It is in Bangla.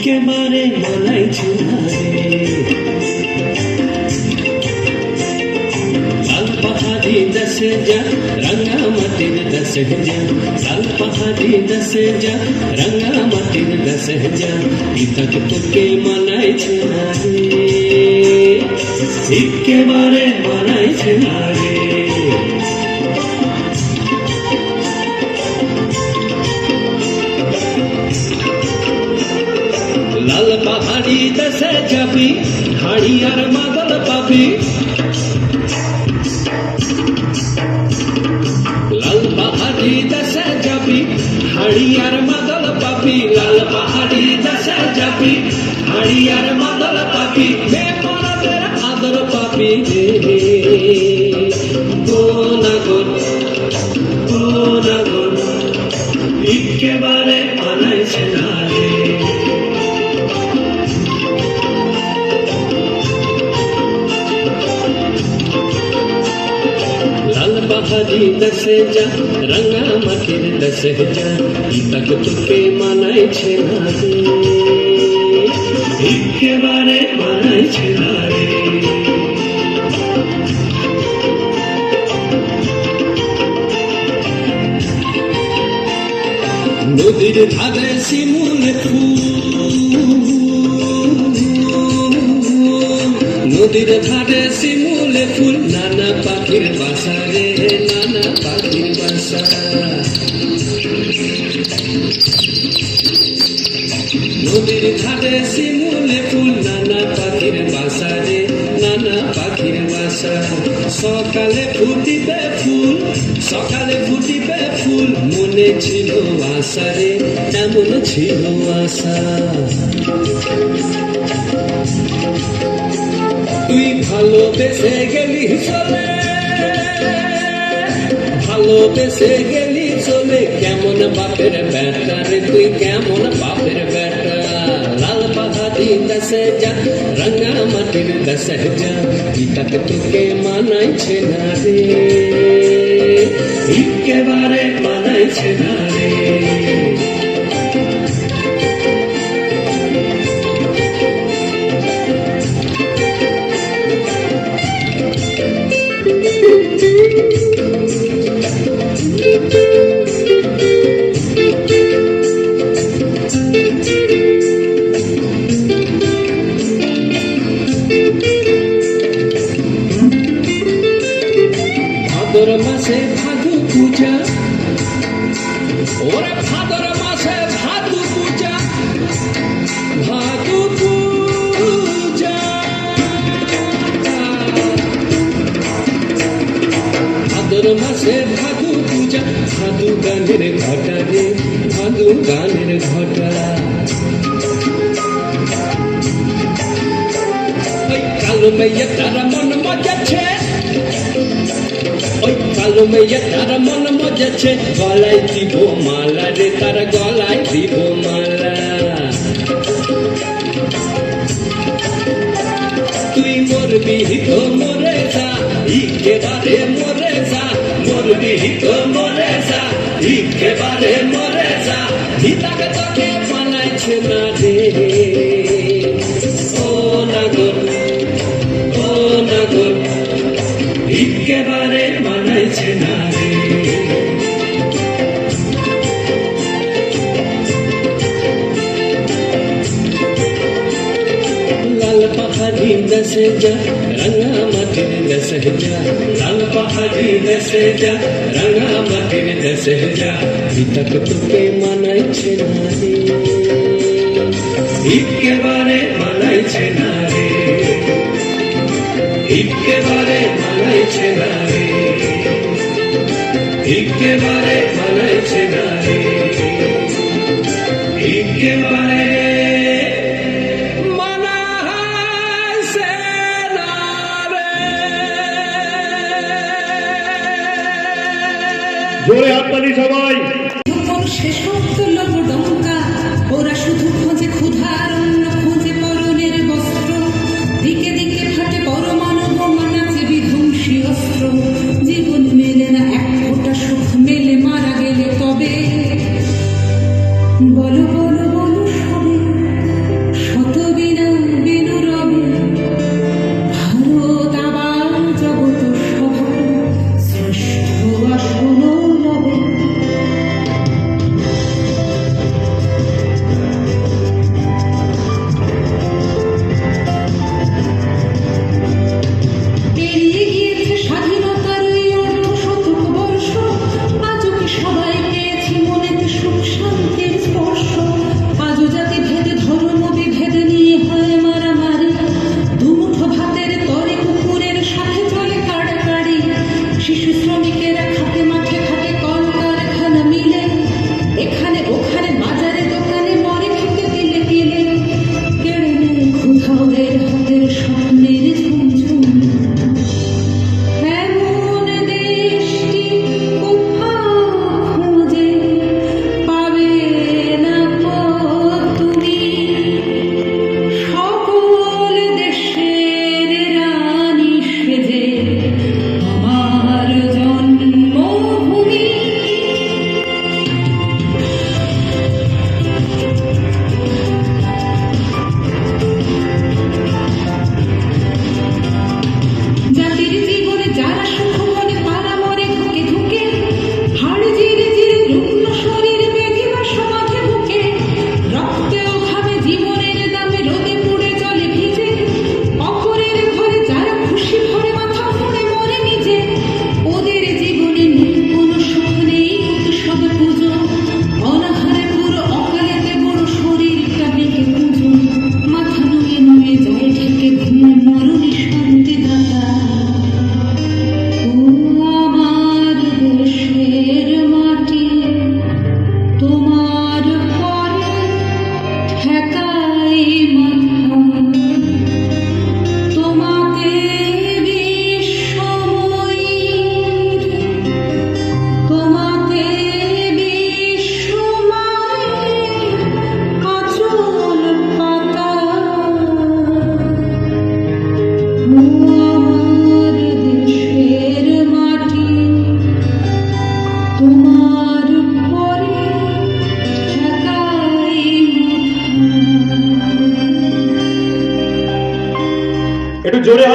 একেবারে মানাইছে না রে। লাল পাহাড়ি দেশে যা রাঙামাটির দেশে যা, লাল পাহাড়ি দেশে যা রাঙামাটির দেশে যা, ইতাক তোকে মানাইছে না রে, একেবারে মানাইছে না রে। লাল পাহাড়ি দেশে যাবি হাড়ি আর মাদল পাবি, লাল পাহাড়ি দেশে যাবি হাড়ি আর মাদল পাবি, লাল পাহাড়ি দেশে যাবি হাড়ি আর মাদল পাবি, বেপরদের আদর পাবি রে। নাগর নাগর একেবারে মানাইছে না রে। লাল পাহাড়ি দেশে যা রাঙামাটির দেশে যা, ইতাক তোকে মানাইছে না রে, একেবারে মানাইছে না রে। নদীর ধারে শিমুল ফুল, নদীর ধারে শিমুল ফুল, নানা পাখির বাসা রে, নানা পাখির বাসা। নদীর ধারে শিমুল ফুল, নানা পাখির বাসা রে, নানা পাখির বাসা। সকালে ফুটিবে ফুল, সকালে ফুটিবে ফুল, মনে ছিল আশা রে, এমন ছিল আশা। তুই ভালোবেসে গেলি চলে, ভালোবেসে গেলি চলে, কেমন বাপের বেটা রে তুই, কেমন বাপের বেটা। লাল পাহাড়ি দেশে যা রাঙামাটির দেশে যা, ইতাক তোকে মানাইছে না রে, একেবারে মানাইছে না রে। ভাদর মাসে ভাদু পূজা, ওরে ভাদর মাসে ভাদু পূজা, ভাদু পূজা। ভাদর মাসে ভাদু পূজা, ভাদু গানের ঘটা রে, ভাদু গানের ঘটা। ওই কালো মেয়ে তারা মন মজাচ্ছে, ওই কালো মেয়ে তার মন মজাচ্ছে, গলায় দিব মালা রে, তার গলায় দিব মালা। তুই মরবি তো মরে যা, একেবারে মরে যা, মরবি তো মরে যা, একেবারে মরে যা, ইতাক তোকে মানাইছে না রে। ও নাগর নাগর একেবারে মানাইছে না রে। লাল পাহাড়ি দেশে যা রাঙামাটির দেশে যা, লাল পাহাড়ি দেশে যা রাঙামাটির দেশে যা, ইতাক তোকে মানাইছে না রে, একেবারে মানাইছে না রে, একেবারে মানাইছে না রে, একেবারে মানাইছে না রে, একেবারে মানাইছে না রে। জোরে হাততালি সবাই। শেষ তুলল ডঙ্কা, ওরা শুধু খোঁজে ক্ষুধার অন্ন, খোঁজে পরনের বস্ত্র, দিকে দিকে ফাটে পরমাণু বোমা, নাচে বিধ্বংসী অস্ত্র। জীবন মেলে না এক ফোঁটা সুখ, মেলে মারা গেলে তবে। বলো বলো বলো সবে তোমার পরে ঠেকাই মাথা, তোমাতে বিশ্বময়ীর, তোমাতে বিশ্বময়ীর আঁচল পাতা। ও আমার দেশের মাটি, তোমার পরে ঠেকাই মাথা। একটু জোরে